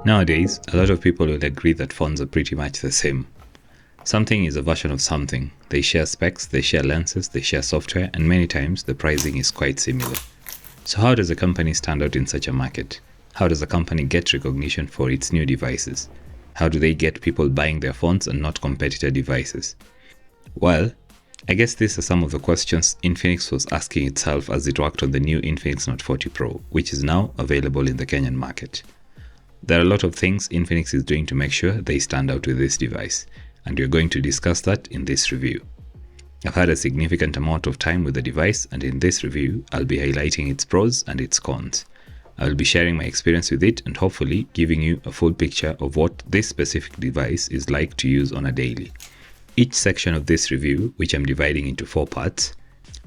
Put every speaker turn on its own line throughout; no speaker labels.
Nowadays, a lot of people will agree that phones are pretty much the same. Something is a version of something. They share specs, they share lenses, they share software, and many times the pricing is quite similar. So how does a company stand out in such a market? How does a company get recognition for its new devices? How do they get people buying their phones and not competitor devices? Well, I guess these are some of the questions Infinix was asking itself as it worked on the new Infinix NOTE 40 Pro, which is now available in the Kenyan market. There are a lot of things Infinix is doing to make sure they stand out with this device, and we're going to discuss that in this review. I've had a significant amount of time with the device, and in this review, I'll be highlighting its pros and its cons. I will be sharing my experience with it and hopefully giving you a full picture of what this specific device is like to use on a daily. Each section of this review, which I'm dividing into 4 parts,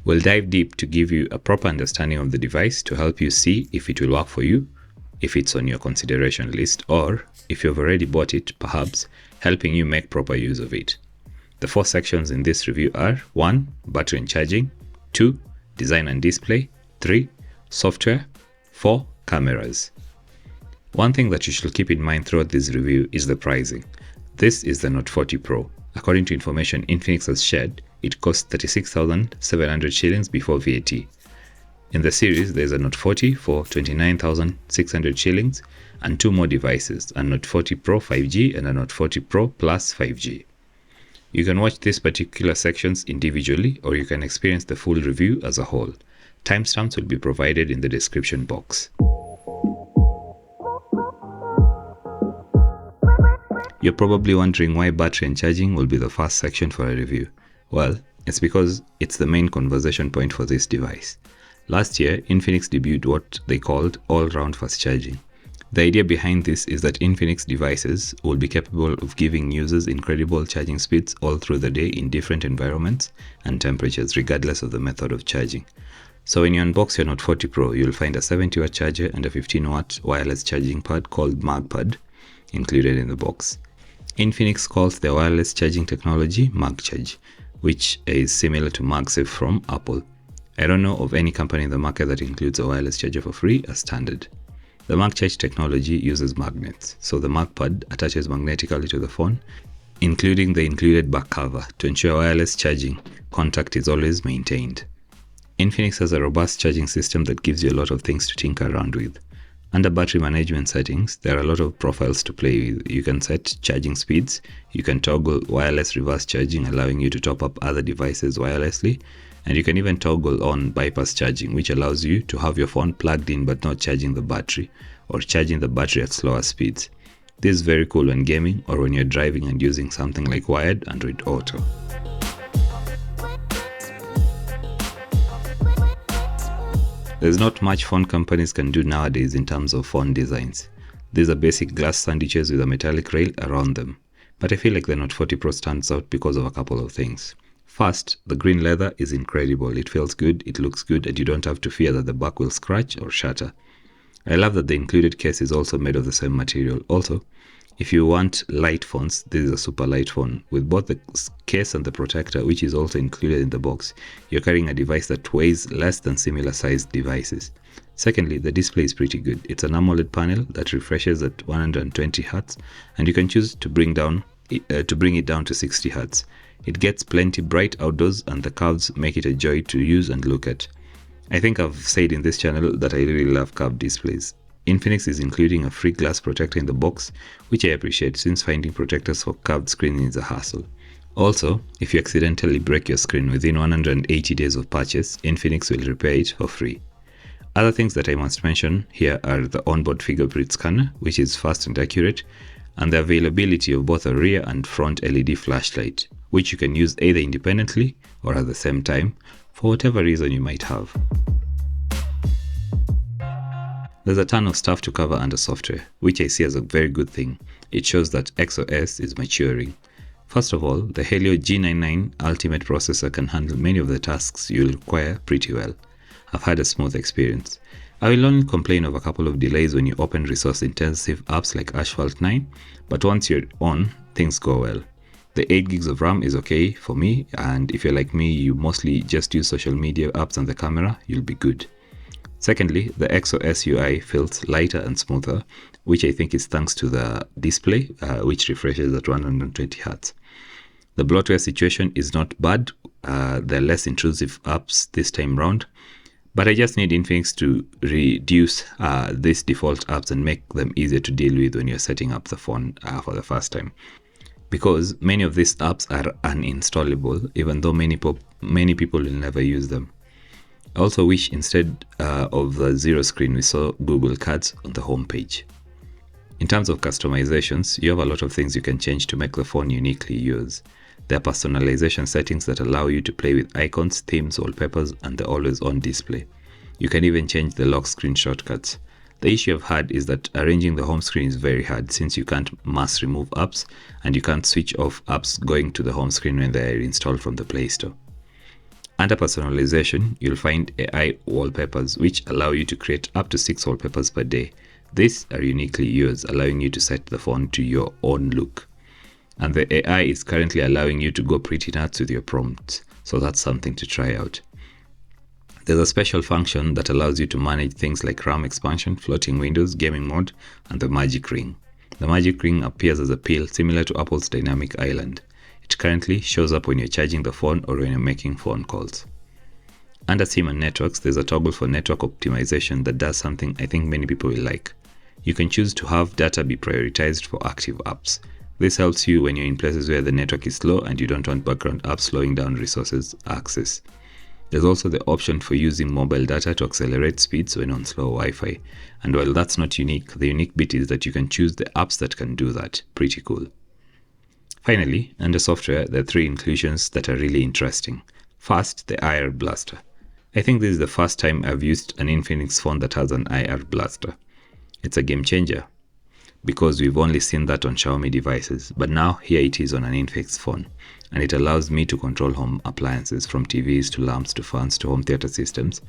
will dive deep to give you a proper understanding of the device to help you see if it will work for you, if it's on your consideration list, or if you've already bought it, perhaps helping you make proper use of it. The 4 sections in this review are 1. Battery and charging, 2. Design and display, 3. Software, 4. Cameras. One thing that you should keep in mind throughout this review is the pricing. This is the NOTE 40 Pro. According to information Infinix has shared, it costs 36,700 shillings before VAT. In the series, there is a NOTE 40 for 29,600 shillings and 2 more devices, a NOTE 40 Pro 5G and a NOTE 40 Pro Plus 5G. You can watch these particular sections individually, or you can experience the full review as a whole. Timestamps will be provided in the description box. You're probably wondering why battery and charging will be the first section for a review. Well, it's because it's the main conversation point for this device. Last year, Infinix debuted what they called all-round fast charging. The idea behind this is that Infinix devices will be capable of giving users incredible charging speeds all through the day in different environments and temperatures, regardless of the method of charging. So when you unbox your NOTE 40 Pro, you'll find a 70-watt charger and a 15-watt wireless charging pad called MagPad included in the box. Infinix calls their wireless charging technology MagCharge, which is similar to MagSafe from Apple. I don't know of any company in the market that includes a wireless charger for free as standard. The MagCharge technology uses magnets, so the MagPad attaches magnetically to the phone, including the included back cover, to ensure wireless charging contact is always maintained. Infinix has a robust charging system that gives you a lot of things to tinker around with. Under battery management settings, there are a lot of profiles to play with. You can set charging speeds, you can toggle wireless reverse charging, allowing you to top up other devices wirelessly, and you can even toggle on bypass charging, which allows you to have your phone plugged in but not charging the battery, or charging the battery at slower speeds. This is very cool when gaming or when you're driving and using something like wired Android Auto. There's not much phone companies can do nowadays in terms of phone designs. These are basic glass sandwiches with a metallic rail around them. But I feel like the NOTE 40 Pro stands out because of a couple of things. First, the green leather is incredible. It feels good, it looks good, and you don't have to fear that the back will scratch or shatter. I love that the included case is also made of the same material. Also, if you want light phones, this is a super light phone. With both the case and the protector, which is also included in the box, you're carrying a device that weighs less than similar sized devices. Secondly, the display is pretty good. It's an AMOLED panel that refreshes at 120 Hz, and you can choose to bring it down to 60 Hz. It gets plenty bright outdoors, and the curves make it a joy to use and look at. I think I've said in this channel that I really love curved displays. Infinix is including a free glass protector in the box, which I appreciate since finding protectors for curved screen is a hassle. Also, if you accidentally break your screen within 180 days of purchase, Infinix will repair it for free. Other things that I must mention here are the onboard fingerprint scanner, which is fast and accurate, and the availability of both a rear and front LED flashlight, which you can use either independently or at the same time for whatever reason you might have. There's a ton of stuff to cover under software, which I see as a very good thing. It shows that XOS is maturing. First of all, the Helio G99 Ultimate processor can handle many of the tasks you'll require pretty well. I've had a smooth experience. I will only complain of a couple of delays when you open resource-intensive apps like Asphalt 9, but once you're on, things go well. The 8 gigs of RAM is okay for me, and if you're like me, you mostly just use social media apps and the camera, you'll be good. Secondly, the XOS UI feels lighter and smoother, which I think is thanks to the display, which refreshes at 120 Hz. The bloatware situation is not bad. There are less intrusive apps this time round, but I just need Infinix to reduce these default apps and make them easier to deal with when you're setting up the phone for the first time. Because many of these apps are uninstallable, even though many people will never use them. I also wish instead of the zero screen, we saw Google Cards on the home page. In terms of customizations, you have a lot of things you can change to make the phone uniquely yours. There are personalization settings that allow you to play with icons, themes, wallpapers, and the always-on display. You can even change the lock screen shortcuts. The issue I've had is that arranging the home screen is very hard since you can't mass remove apps and you can't switch off apps going to the home screen when they are installed from the Play Store. Under personalization, you'll find AI wallpapers, which allow you to create up to 6 wallpapers per day. These are uniquely yours, allowing you to set the phone to your own look. And the AI is currently allowing you to go pretty nuts with your prompts, so that's something to try out. There's a special function that allows you to manage things like RAM expansion, floating windows, gaming mode, and the Magic Ring. The Magic Ring appears as a pill similar to Apple's Dynamic Island. It currently shows up when you're charging the phone or when you're making phone calls. Under SIM and networks, there's a toggle for network optimization that does something I think many people will like. You can choose to have data be prioritized for active apps. This helps you when you're in places where the network is slow and you don't want background apps slowing down resources access. There's also the option for using mobile data to accelerate speeds when on slow Wi-Fi. And while that's not unique, the unique bit is that you can choose the apps that can do that. Pretty cool. Finally, under software, there are 3 inclusions that are really interesting. First, the IR Blaster. I think this is the first time I've used an Infinix phone that has an IR Blaster. It's a game changer because we've only seen that on Xiaomi devices, but now here it is on an Infinix phone, and it allows me to control home appliances from TVs to lamps to fans to home theater systems,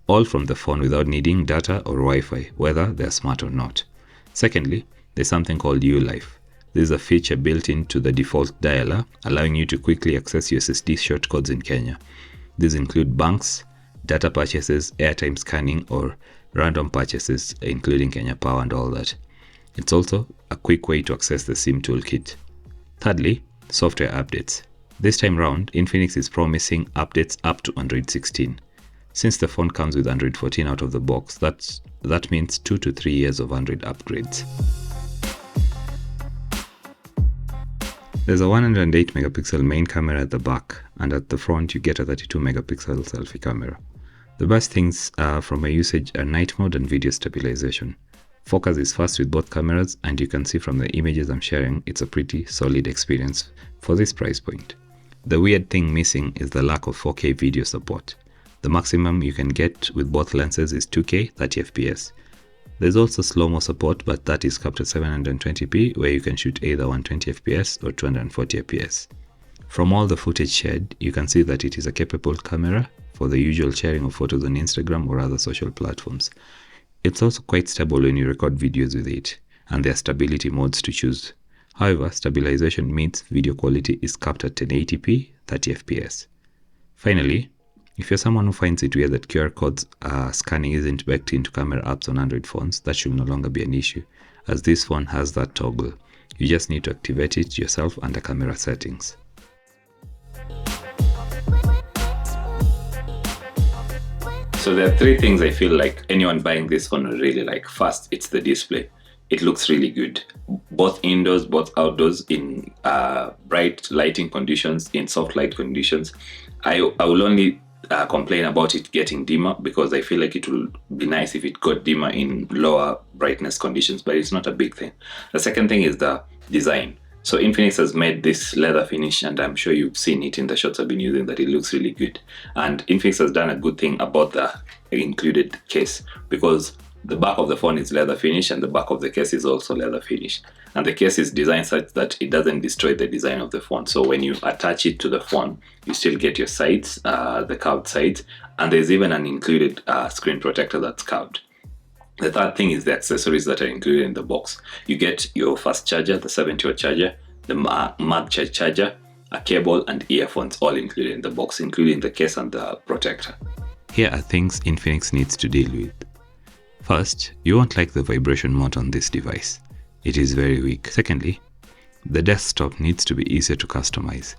all from the phone without needing data or Wi-Fi, whether they're smart or not. Secondly, there's something called ULife. This is a feature built into the default dialer, allowing you to quickly access USSD shortcodes in Kenya. These include banks, data purchases, airtime scanning, or random purchases, including Kenya Power and all that. It's also a quick way to access the SIM toolkit. Thirdly, software updates. This time round, Infinix is promising updates up to Android 16. Since the phone comes with Android 14 out of the box, that means 2 to 3 years of Android upgrades. There's a 108 megapixel main camera at the back, and at the front you get a 32 megapixel selfie camera. The best things from my usage are night mode and video stabilization. Focus is fast with both cameras, and you can see from the images I'm sharing, it's a pretty solid experience for this price point. The weird thing missing is the lack of 4K video support. The maximum you can get with both lenses is 2K 30fps. There's also slow-mo support, but that is capped at 720p, where you can shoot either 120fps or 240fps. From all the footage shared, you can see that it is a capable camera for the usual sharing of photos on Instagram or other social platforms. It's also quite stable when you record videos with it, and there are stability modes to choose. However, stabilization means video quality is capped at 1080p 30fps. Finally, if you're someone who finds it weird that QR codes scanning isn't baked into camera apps on Android phones, that should no longer be an issue, as this phone has that toggle. You just need to activate it yourself under camera settings. So there are 3 things I feel like anyone buying this phone will really like. First, it's the display. It looks really good, both indoors, both outdoors, in bright lighting conditions, in soft light conditions. I will only complain about it getting dimmer because I feel like it will be nice if it got dimmer in lower brightness conditions, but it's not a big thing. The second thing is the design. So Infinix has made this leather finish, and I'm sure you've seen it in the shots I've been using that it looks really good. And Infinix has done a good thing about the included case, because the back of the phone is leather finish and the back of the case is also leather finish. And the case is designed such that it doesn't destroy the design of the phone. So when you attach it to the phone, you still get your sides, the curved sides, and there's even an included screen protector that's curved. The third thing is the accessories that are included in the box. You get your fast charger, the 70-watt charger, the MagSafe charger, a cable, and earphones all included in the box, including the case and the protector. Here are things Infinix needs to deal with. First, you won't like the vibration mode on this device. It is very weak. Secondly, the desktop needs to be easier to customize.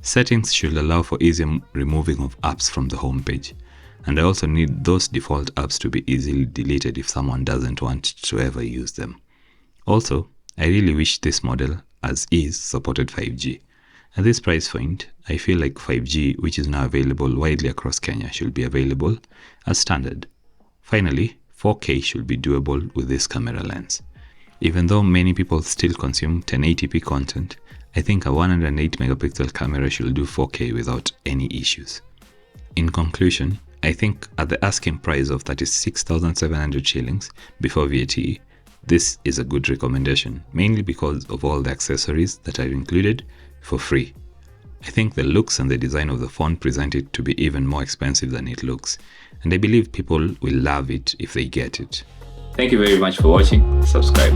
Settings should allow for easy removing of apps from the home page. And I also need those default apps to be easily deleted if someone doesn't want to ever use them. Also, I really wish this model as is supported 5G. At this price point, I feel like 5G, which is now available widely across Kenya, should be available as standard. Finally, 4K should be doable with this camera lens. Even though many people still consume 1080p content, I think a 108 megapixel camera should do 4K without any issues. In conclusion, I think at the asking price of 36,700 shillings before VAT, this is a good recommendation, mainly because of all the accessories that are included for free. I think the looks and the design of the phone present it to be even more expensive than it looks, and I believe people will love it if they get it. Thank you very much for watching. Subscribe.